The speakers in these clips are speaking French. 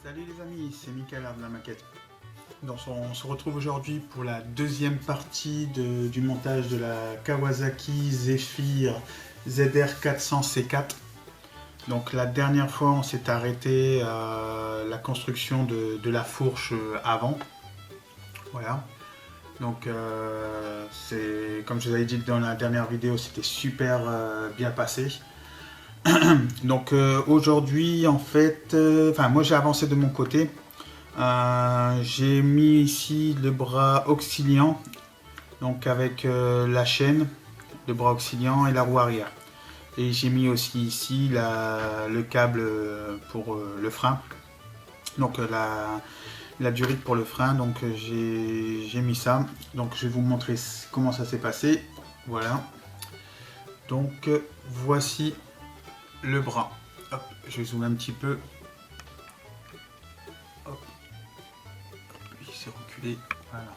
Salut les amis, c'est Mickaël de la maquette. Donc on se retrouve aujourd'hui pour la deuxième partie du montage de la Kawasaki Zephyr ZR400C4. Donc la dernière fois on s'est arrêté à la construction de la fourche avant. Voilà. Donc c'est comme je vous avais dit dans la dernière vidéo, c'était super bien passé. Donc aujourd'hui en fait, moi j'ai avancé de mon côté. J'ai mis ici le bras auxiliant, donc avec la chaîne, le bras auxiliant et la roue arrière. Et j'ai mis aussi ici le câble pour le frein, donc la durite pour le frein. Donc j'ai mis ça. Donc je vais vous montrer comment ça s'est passé. Voilà. Donc voici le bras. Hop, je zoome un petit peu. Hop. Il s'est reculé. Voilà.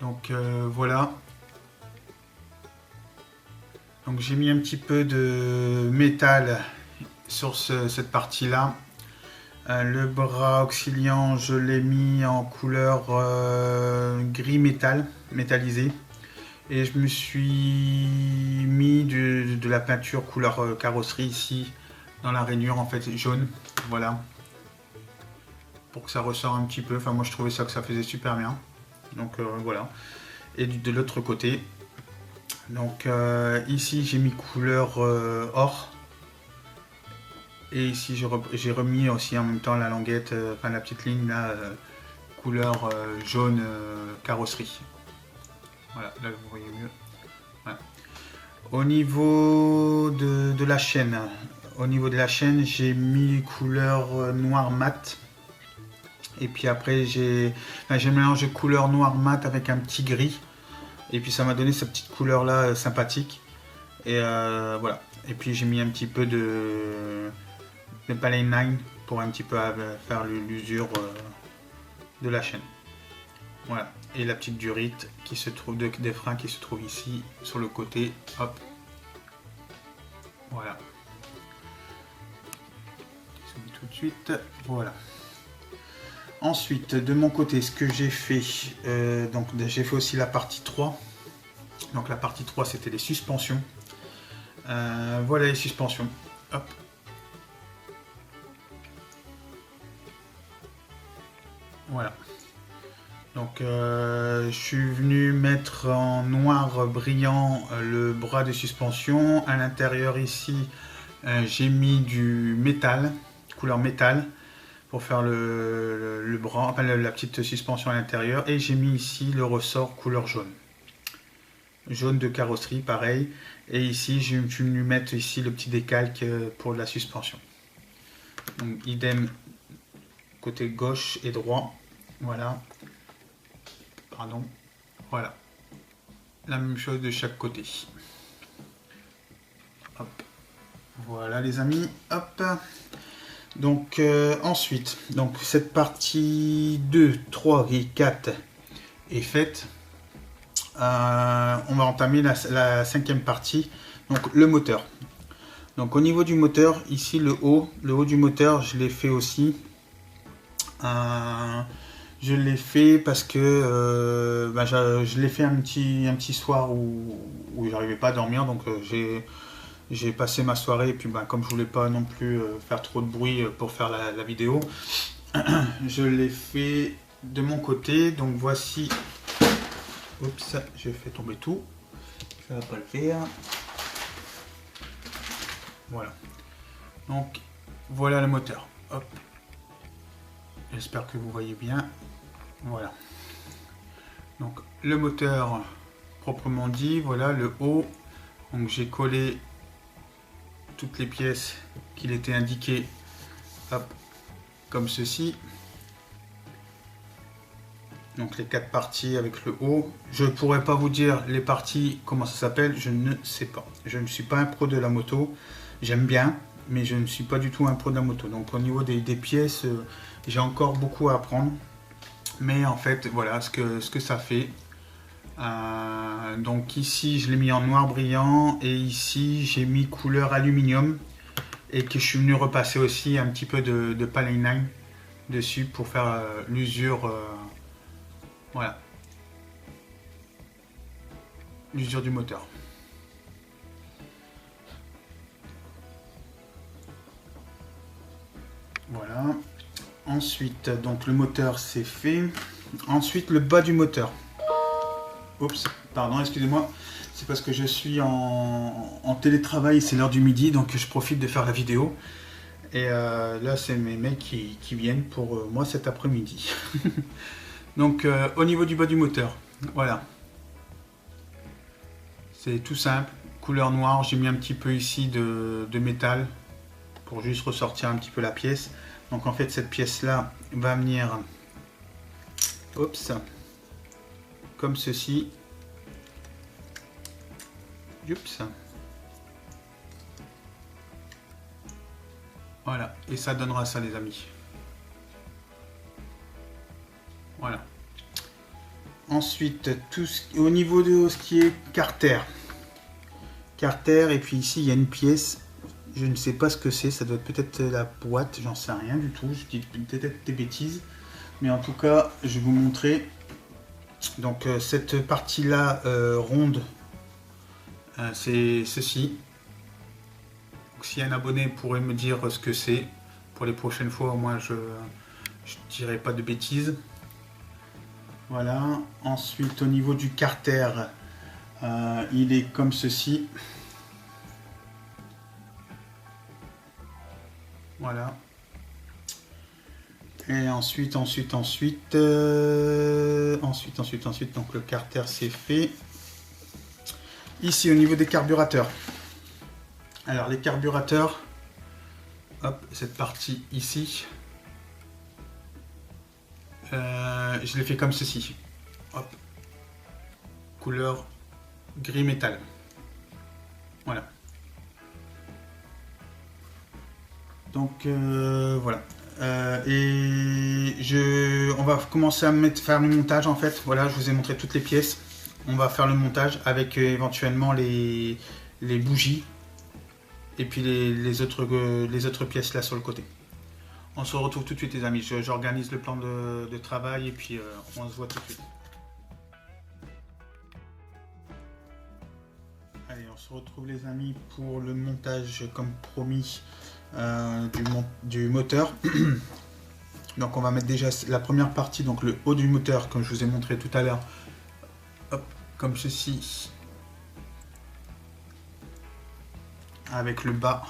Donc voilà. Donc j'ai mis un petit peu de métal sur cette partie-là. Le bras auxiliant, je l'ai mis en couleur gris métal, métallisé. Et je me suis mis de la peinture couleur carrosserie ici, dans la rainure en fait, jaune. Voilà. Pour que ça ressort un petit peu. Enfin moi je trouvais ça que ça faisait super bien. Donc voilà. Et de l'autre côté. Donc ici j'ai mis couleur or. Et ici j'ai remis aussi en même temps la languette, enfin la petite ligne là, couleur jaune carrosserie. Voilà, là vous voyez mieux. Voilà. Au niveau de la chaîne, j'ai mis couleur noir mat. Et puis après j'ai mélangé couleur noir mat avec un petit gris. Et puis ça m'a donné cette petite couleur là sympathique. Et voilà. Et puis j'ai mis un petit peu de Palette 9 pour un petit peu faire l'usure de la chaîne. Voilà. Et la petite durite qui se trouve des freins qui se trouve ici sur le côté. Hop. Voilà. Je mets tout de suite. Voilà. Ensuite, de mon côté, ce que j'ai fait, donc j'ai fait aussi la partie 3. Donc la partie 3, c'était les suspensions. Voilà les suspensions. Hop. Voilà. Donc je suis venu mettre en noir brillant le bras de suspension. À l'intérieur ici, j'ai mis du métal, couleur métal, pour faire le bras, enfin la petite suspension à l'intérieur. Et j'ai mis ici le ressort couleur jaune. Jaune de carrosserie, pareil. Et ici, je suis venu mettre ici le petit décalque pour la suspension. Donc idem côté gauche et droit. Voilà. Pardon. Voilà. La même chose de chaque côté. Hop. Voilà les amis. Hop. Donc ensuite, donc cette partie 2, 3 et 4 est faite. On va entamer la cinquième partie. Donc le moteur. Donc au niveau du moteur, ici le haut du moteur, je l'ai fait aussi. Je l'ai fait parce que je l'ai fait un petit soir où j'arrivais pas à dormir, donc j'ai passé ma soirée et puis comme je voulais pas non plus faire trop de bruit pour faire la vidéo, je l'ai fait de mon côté. Donc voici, oups, j'ai fait tomber tout, ça va pas le faire. Voilà. Donc voilà le moteur. Hop. J'espère que vous voyez bien. Voilà. Donc le moteur proprement dit, voilà le haut. Donc j'ai collé toutes les pièces qu'il était indiqué, hop, comme ceci. Donc les 4 parties avec le haut. Je ne pourrais pas vous dire les parties, comment ça s'appelle, je ne sais pas. Je ne suis pas un pro de la moto. J'aime bien, mais je ne suis pas du tout un pro de la moto. Donc au niveau des pièces, j'ai encore beaucoup à apprendre. Mais en fait, voilà ce que ça fait. Donc ici, je l'ai mis en noir brillant. Et ici, j'ai mis couleur aluminium. et que je suis venu repasser aussi un petit peu de Paline dessus pour faire l'usure, voilà, l'usure du moteur. Voilà. Ensuite, donc le moteur c'est fait. Ensuite, le bas du moteur. Oups, pardon, excusez-moi. C'est parce que je suis en télétravail, c'est l'heure du midi, donc je profite de faire la vidéo. Et là, c'est mes mecs qui viennent pour moi cet après-midi. Donc, au niveau du bas du moteur, voilà. C'est tout simple, couleur noire. J'ai mis un petit peu ici de métal pour juste ressortir un petit peu la pièce. Donc, en fait, cette pièce-là va venir, oups, comme ceci. Oups. Voilà, et ça donnera ça, les amis. Voilà. Ensuite, au niveau de ce qui est carter. Carter, et puis ici, il y a une pièce. Je ne sais pas ce que c'est. Ça doit être peut-être la boîte. J'en sais rien du tout. Je dis peut-être des bêtises. Mais en tout cas, je vais vous montrer. Donc, cette partie-là ronde, c'est ceci. Donc, si un abonné pourrait me dire ce que c'est, pour les prochaines fois, moi, je dirai pas de bêtises. Voilà. Ensuite, au niveau du carter, il est comme ceci. Voilà. Et ensuite, donc le carter c'est fait. Ici, au niveau des carburateurs. Alors, les carburateurs, hop, cette partie ici, je l'ai fait comme ceci. Hop, couleur gris métal. Voilà. Donc, voilà. Et on va commencer à faire le montage en fait. Voilà, je vous ai montré toutes les pièces. On va faire le montage avec éventuellement les bougies et puis les autres pièces là sur le côté. On se retrouve tout de suite les amis. J'organise le plan de travail et puis on se voit tout de suite. Allez, on se retrouve les amis pour le montage comme promis du moteur. Donc on va mettre déjà la première partie, donc le haut du moteur comme je vous ai montré tout à l'heure. Hop, comme ceci. Avec le bas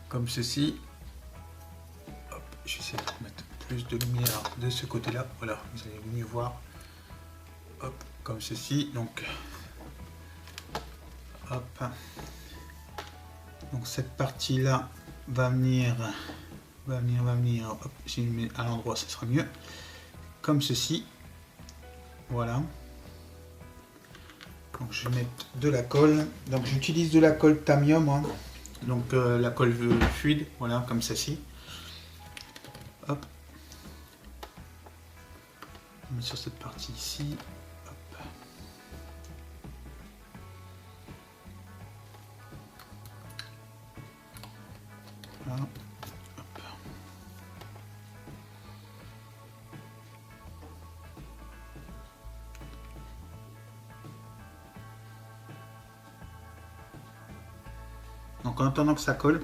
comme ceci. Hop, j'essaie de mettre plus de lumière de ce côté-là. Voilà, vous allez mieux voir. Hop, comme ceci. Donc, hop. Donc cette partie-là va venir. Hop, si je le mets à l'endroit, ce sera mieux. Comme ceci. Voilà. Donc je vais mettre de la colle. Donc j'utilise de la colle Tamium. Hein. Donc la colle fluide, voilà, comme ceci. Hop. On met sur cette partie ici. Hop. Voilà. Hop. Donc en attendant que ça colle,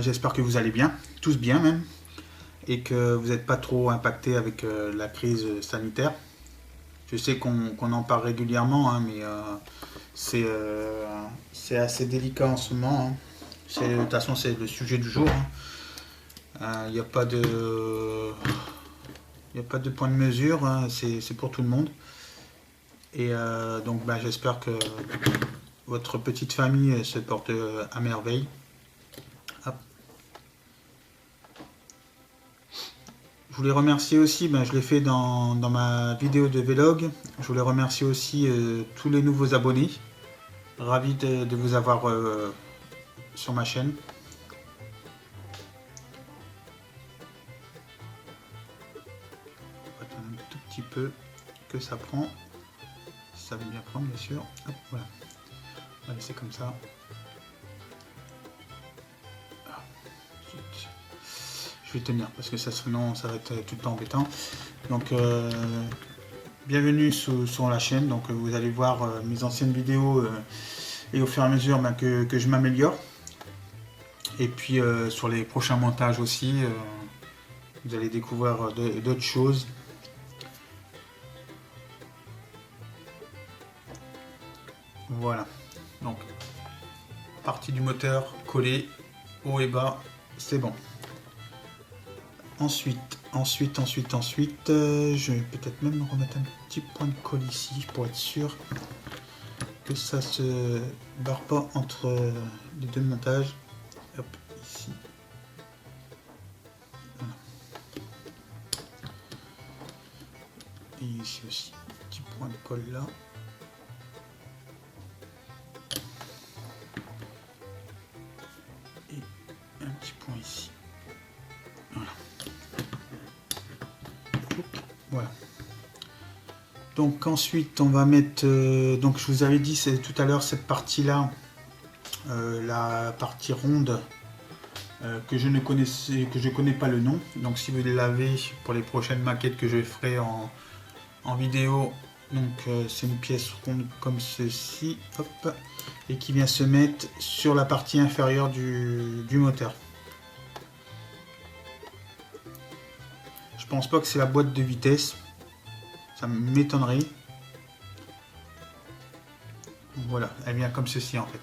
j'espère que vous allez bien, tous bien même, et que vous n'êtes pas trop impacté avec la crise sanitaire. Je sais qu'on en parle régulièrement, hein, mais c'est assez délicat en ce moment. Hein. De toute façon, c'est le sujet du jour. Il n'y a pas de point de mesure, hein, c'est pour tout le monde. Et donc j'espère que votre petite famille se porte à merveille. Hop. Je voulais remercier aussi, je l'ai fait dans ma vidéo de vlog, je voulais remercier aussi tous les nouveaux abonnés. Ravi de vous avoir sur ma chaîne. On va attendre un tout petit peu que ça prend. Ça veut bien prendre bien sûr. Hop, voilà. On va laisser comme ça. ensuite je vais tenir parce que ça sinon ça va être tout le temps embêtant. Donc bienvenue sur la chaîne. Donc vous allez voir mes anciennes vidéos et au fur et à mesure que je m'améliore. Et puis sur les prochains montages aussi, vous allez découvrir d'autres choses. Voilà, donc partie du moteur collée haut et bas, c'est bon. Ensuite, je vais peut-être même remettre un petit point de colle ici pour être sûr que ça se barre pas entre les deux montages. Hop, ici. Voilà. Et ici aussi, petit point de colle là. Et un petit point ici. Voilà. Voilà. Donc ensuite on va mettre, donc je vous avais dit c'est tout à l'heure cette partie là, la partie ronde que je connais pas le nom. Donc si vous l'avez pour les prochaines maquettes que je ferai en vidéo, donc c'est une pièce ronde comme ceci, hop, et qui vient se mettre sur la partie inférieure du moteur. Je pense pas que c'est la boîte de vitesse. Ça m'étonnerait. Voilà, elle vient comme ceci en fait.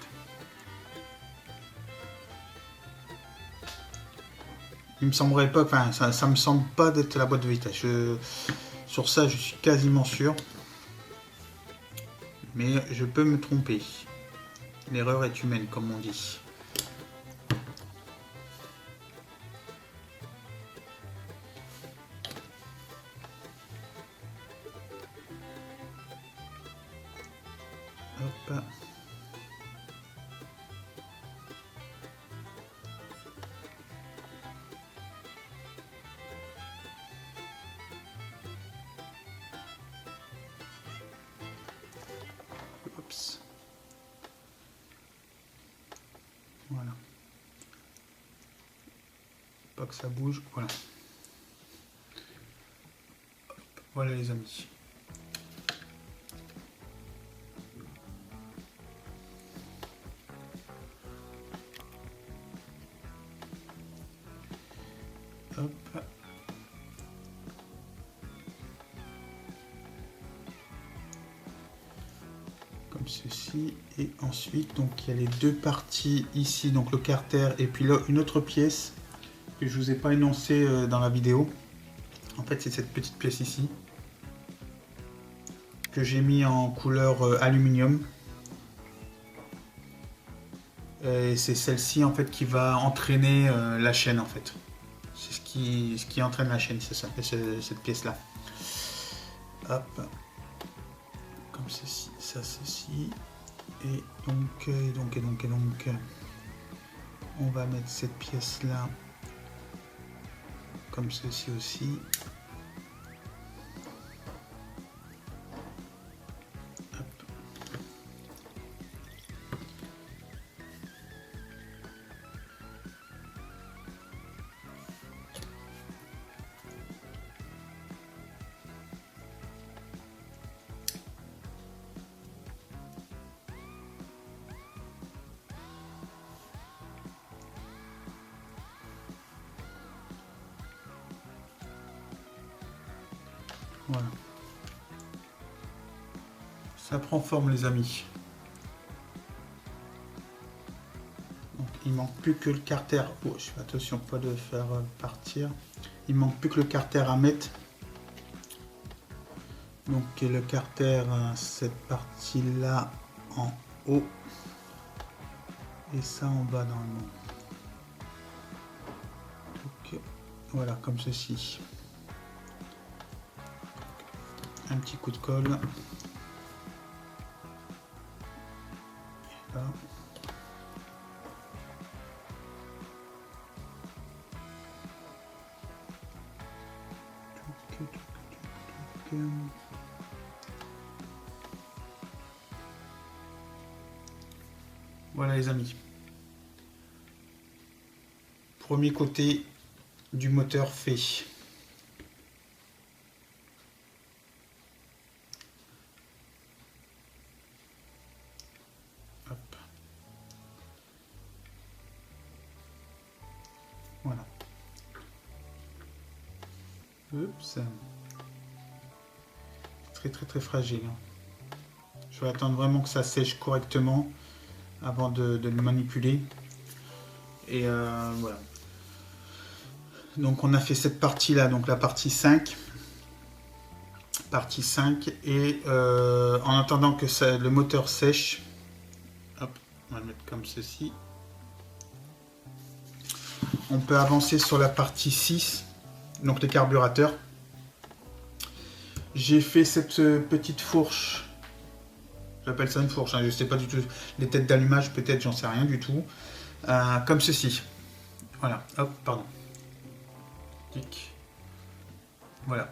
Il me semblerait pas, enfin ça me semble pas d'être la boîte de vitesse. Sur ça je suis quasiment sûr. Mais je peux me tromper. L'erreur est humaine comme on dit. Hop. Oups. Voilà. Pas que ça bouge. Voilà. Hop. Voilà les amis. Hop. Comme ceci. Et ensuite, donc il y a les deux parties ici, donc le carter et puis là une autre pièce que je vous ai pas énoncé dans la vidéo. En fait, c'est cette petite pièce ici que j'ai mis en couleur aluminium. Et c'est celle-ci en fait qui va entraîner la chaîne en fait. C'est ce qui entraîne la chaîne, c'est ça, cette pièce là. Hop, comme ceci, ça, ceci, et donc, on va mettre cette pièce là, comme ceci aussi. Voilà. Ça prend forme les amis. Donc, il manque plus que le carter. Oh, je fais attention pas de faire partir. Il manque plus que le carter à mettre. Donc le carter, cette partie là en haut. Et ça en bas normalement. Donc, voilà, comme ceci. Un petit coup de colle. Là. Voilà les amis. premier côté du moteur fait. Hop. Voilà. Oups. Très fragile. Je vais attendre vraiment que ça sèche correctement avant de le manipuler. Et voilà. Donc on a fait cette partie là, donc la partie 5. Partie 5. Et en attendant que le moteur sèche, hop, on va le mettre comme ceci. On peut avancer sur la partie 6, donc les carburateurs. J'ai fait cette petite fourche. J'appelle ça une fourche, hein, je ne sais pas du tout. Les têtes d'allumage, peut-être, j'en sais rien du tout. Comme ceci. Voilà, hop, pardon. Tic. Voilà.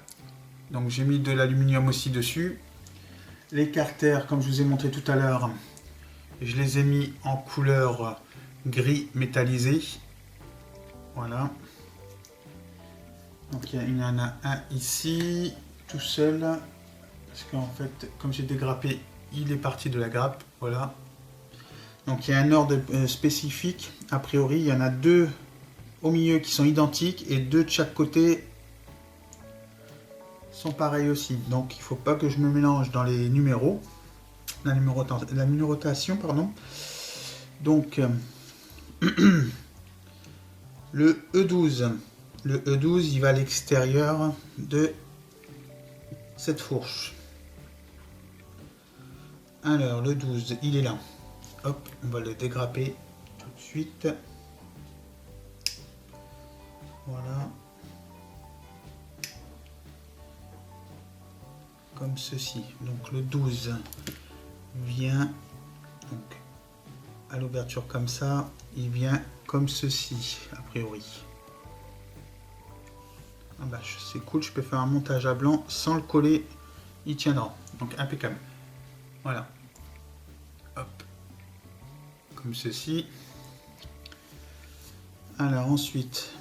Donc j'ai mis de l'aluminium aussi dessus. Les carters, comme je vous ai montré tout à l'heure, je les ai mis en couleur gris métallisé. Voilà. Donc il y en a un ici, tout seul. Parce qu'en fait, comme j'ai dégrappé, il est parti de la grappe. Voilà. Donc il y a un ordre spécifique. A priori, il y en a deux au milieu qui sont identiques et deux de chaque côté sont pareils aussi. Donc il ne faut pas que je me mélange dans les numéros. La numérotation, pardon. Donc le E12. Le E12, il va à l'extérieur de cette fourche. Alors, le 12, il est là. Hop, on va le dégrapper tout de suite. Voilà. Comme ceci. Donc, le 12 vient donc, à l'ouverture comme ça. Il vient comme ceci, a priori. Ah bah, c'est cool, je peux faire un montage à blanc sans le coller. Il tiendra. Donc, impeccable. Voilà. Hop. Comme ceci. Alors ensuite,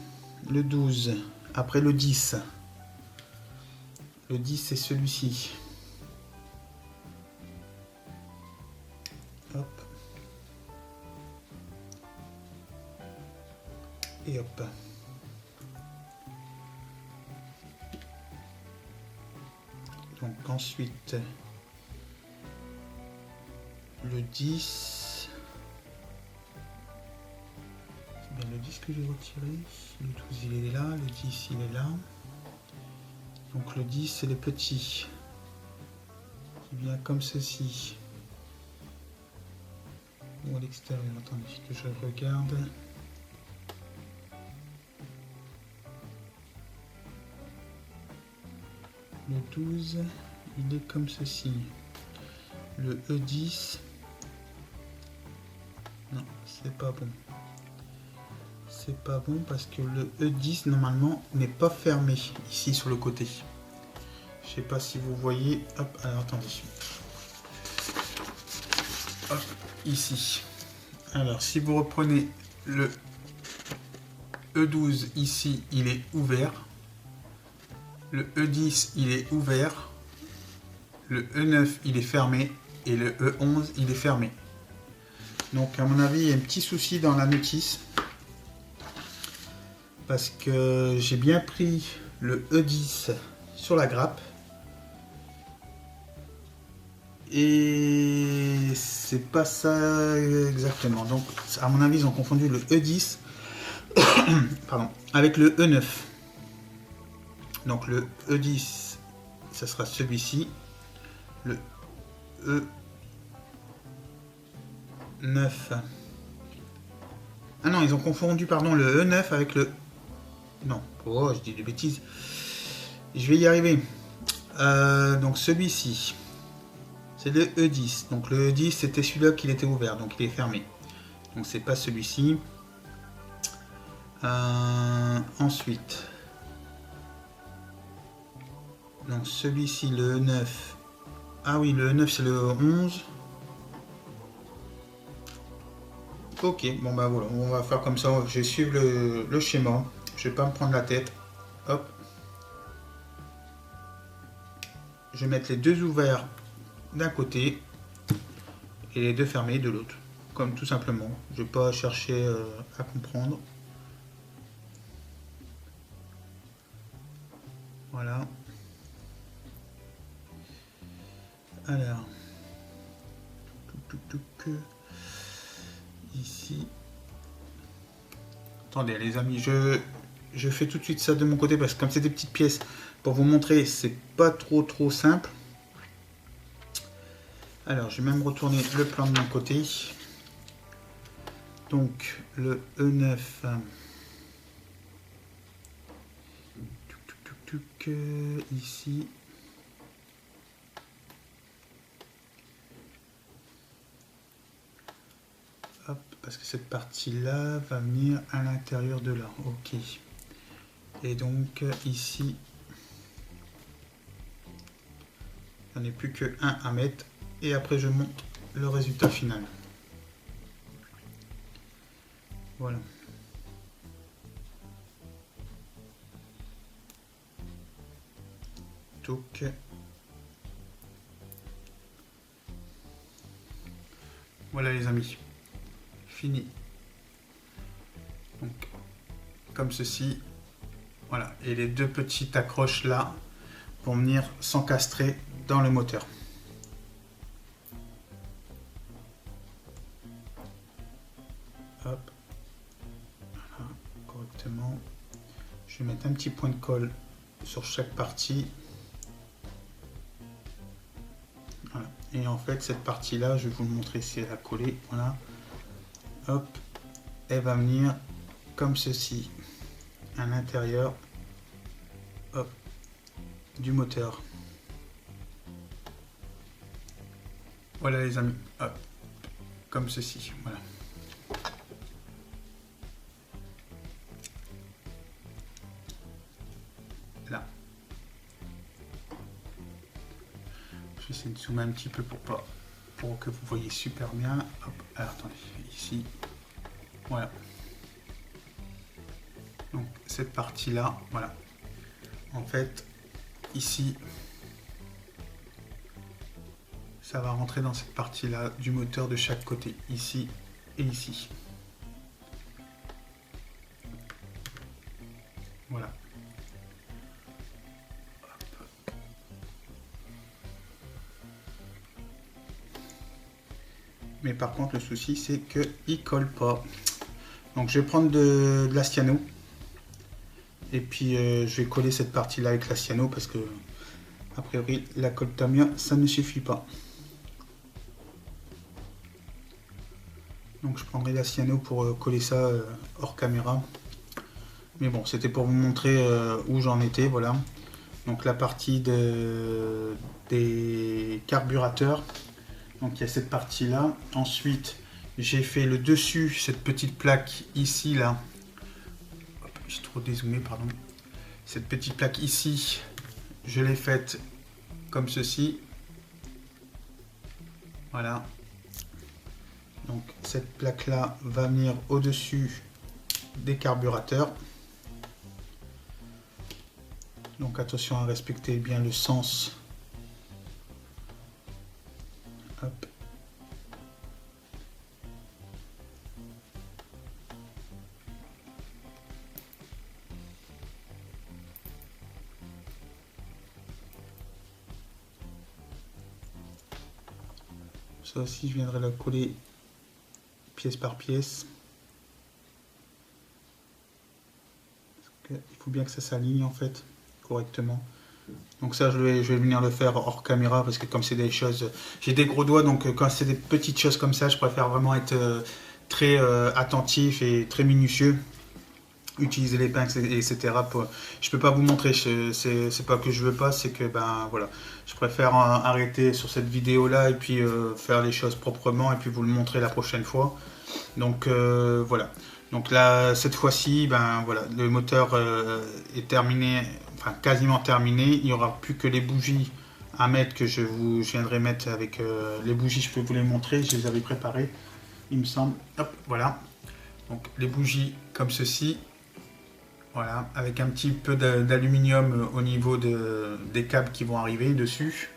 le 12, après le 10. Le 10, c'est celui-ci. Hop. Et hop. Donc ensuite, le 10. C'est bien le 10 que j'ai retiré. Le 12 il est là, le 10 il est là. Donc le 10 c'est le petit. Qui vient comme ceci. Ou à l'extérieur, attendez que je regarde. Le 12, il est comme ceci. Le E10, non, c'est pas bon. C'est pas bon parce que le E10 normalement n'est pas fermé ici sur le côté. Je sais pas si vous voyez. Hop, alors attendez. Hop, ici. Alors si vous reprenez le E12 ici, il est ouvert. Le E10 il est ouvert. Le E9 il est fermé. Et le E11 il est fermé. Donc à mon avis il y a un petit souci dans la notice. Parce que j'ai bien pris le E10 sur la grappe. Et c'est pas ça exactement. Donc à mon avis ils ont confondu le E10 pardon, avec le E9. Donc le E10 ça sera celui-ci. Le E9. Ah non, ils ont confondu pardon le E9 avec le... Non, oh je dis des bêtises. Je vais y arriver. Donc celui-ci. C'est le E10. Donc le E10 c'était celui-là qui était ouvert. Donc il est fermé. Donc c'est pas celui-ci. Ensuite. Donc celui-ci le E9. Ah oui le E9 c'est le 11. Ok, bon bah voilà, on va faire comme ça, je vais suivre le schéma, je vais pas me prendre la tête. Hop. Je vais mettre les deux ouverts d'un côté et les deux fermés de l'autre. Comme tout simplement. Je ne vais pas chercher à comprendre. Voilà. Alors. Ici. Attendez les amis, je fais tout de suite ça de mon côté parce que comme c'est des petites pièces, pour vous montrer, c'est pas trop simple. Alors, je vais même retourner le plan de mon côté. Donc, le E9. Ici. Hop, parce que cette partie-là va venir à l'intérieur de là. Ok. Et donc, ici, il n'y en a plus que un à mettre. Et après, je montre le résultat final. Voilà. Donc, voilà les amis. Fini. Donc, comme ceci. Voilà. Et les deux petites accroches là vont venir s'encastrer dans le moteur. Hop. Voilà, correctement. Je vais mettre un petit point de colle sur chaque partie. Voilà. Et en fait, cette partie-là, je vais vous le montrer si elle a collé. Voilà. Hop. Elle va venir comme ceci à l'intérieur du moteur. Voilà les amis. Hop. Comme ceci. Voilà. Là. Je vais essayer de zoomer un petit peu pour que vous voyez super bien. Hop. Alors, attendez, ici. Voilà. Donc cette partie là, voilà. En fait, ici, ça va rentrer dans cette partie là du moteur de chaque côté, ici et ici. Voilà. Mais par contre, le souci, c'est qu'il colle pas. Donc, je vais prendre de la cyano. Et puis, je vais coller cette partie-là avec la cyano parce que, a priori, la colle Tamiya, ça ne suffit pas. Donc, je prendrai la cyano pour coller ça hors caméra. Mais bon, c'était pour vous montrer où j'en étais, voilà. Donc, la partie des carburateurs. Donc il y a cette partie là. Ensuite j'ai fait le dessus, cette petite plaque ici là. J'ai trop dézoomé, pardon. Cette petite plaque ici, je l'ai faite comme ceci. Voilà. Donc cette plaque là va venir au dessus des carburateurs. Donc attention à respecter bien le sens. Hop. Ça aussi, je viendrai la coller pièce par pièce. Il faut bien que ça s'aligne en fait correctement. Donc ça, je vais venir le faire hors caméra parce que comme c'est des choses... J'ai des gros doigts, donc quand c'est des petites choses comme ça, je préfère vraiment être très attentif et très minutieux. Utiliser les pinces, etc. Je peux pas vous montrer, c'est pas que je veux pas, c'est que ben voilà, je préfère arrêter sur cette vidéo là et puis faire les choses proprement et puis vous le montrer la prochaine fois. Donc voilà. Donc là, cette fois-ci, ben voilà, le moteur est terminé, enfin quasiment terminé. Il n'y aura plus que les bougies à mettre que je viendrai mettre avec les bougies. Je peux vous les montrer, je les avais préparées. il me semble. Hop, voilà. Donc les bougies comme ceci. Voilà, avec un petit peu d'aluminium au niveau des câbles qui vont arriver dessus.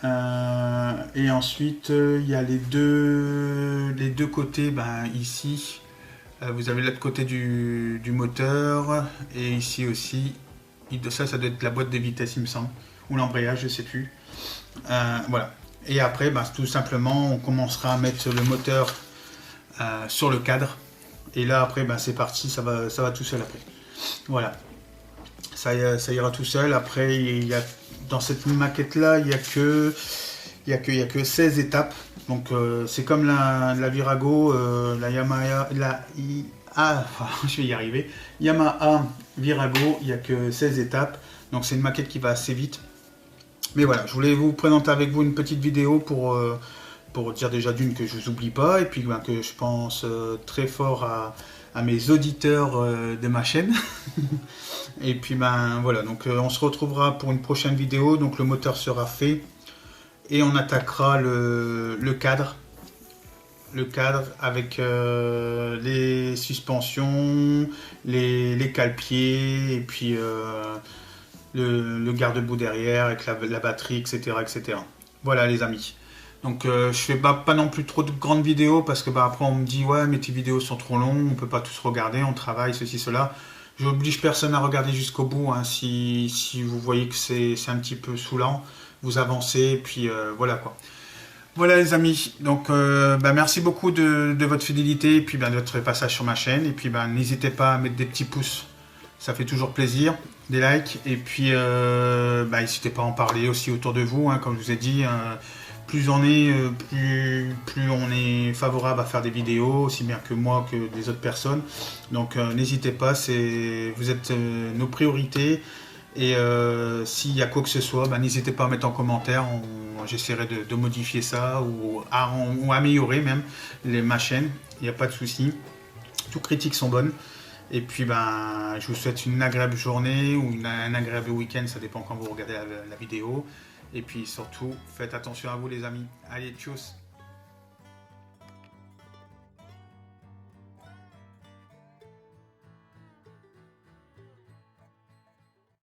Et ensuite, il y a les deux côtés, ici. Vous avez l'autre côté du moteur. Et ici aussi. Ça doit être la boîte des vitesses, il me semble. Ou l'embrayage, je ne sais plus. Voilà. Et après, tout simplement, on commencera à mettre le moteur sur le cadre. Et là, après, c'est parti, ça va tout seul après. Voilà. Ça ira tout seul. Après, dans cette maquette-là, il n'y a que 16 étapes. Donc, c'est comme la Virago, la Yamaha, je vais y arriver. Yamaha Virago, il n'y a que 16 étapes. Donc, c'est une maquette qui va assez vite. Mais voilà, je voulais vous présenter avec vous une petite vidéo pour dire déjà d'une que je ne vous oublie pas. Et puis que je pense très fort à mes auditeurs de ma chaîne. Et puis voilà, donc on se retrouvera pour une prochaine vidéo. Donc le moteur sera fait et on attaquera le cadre. Le cadre avec les suspensions, les cale-pieds et puis le garde-boue derrière avec la batterie, etc., etc. Voilà les amis. Donc je fais pas non plus trop de grandes vidéos parce que après on me dit ouais mais tes vidéos sont trop longues, on peut pas tous regarder, on travaille, ceci, cela. J'oblige personne à regarder jusqu'au bout, hein. Si vous voyez que c'est un petit peu saoulant, vous avancez et puis voilà quoi. Voilà les amis, donc merci beaucoup de votre fidélité et puis de votre passage sur ma chaîne. Et puis n'hésitez pas à mettre des petits pouces, ça fait toujours plaisir, des likes. Et puis n'hésitez pas à en parler aussi autour de vous, hein, comme je vous ai dit. Plus on est, plus on est favorable à faire des vidéos, aussi bien que moi que des autres personnes. Donc n'hésitez pas, vous êtes nos priorités. Et s'il y a quoi que ce soit, n'hésitez pas à mettre en commentaire. J'essaierai de modifier ça ou améliorer même ma chaîne. Il n'y a pas de souci. Toutes critiques sont bonnes. Et puis je vous souhaite une agréable journée ou un agréable week-end. Ça dépend quand vous regardez la vidéo. Et puis surtout, faites attention à vous les amis. Allez, tchuss!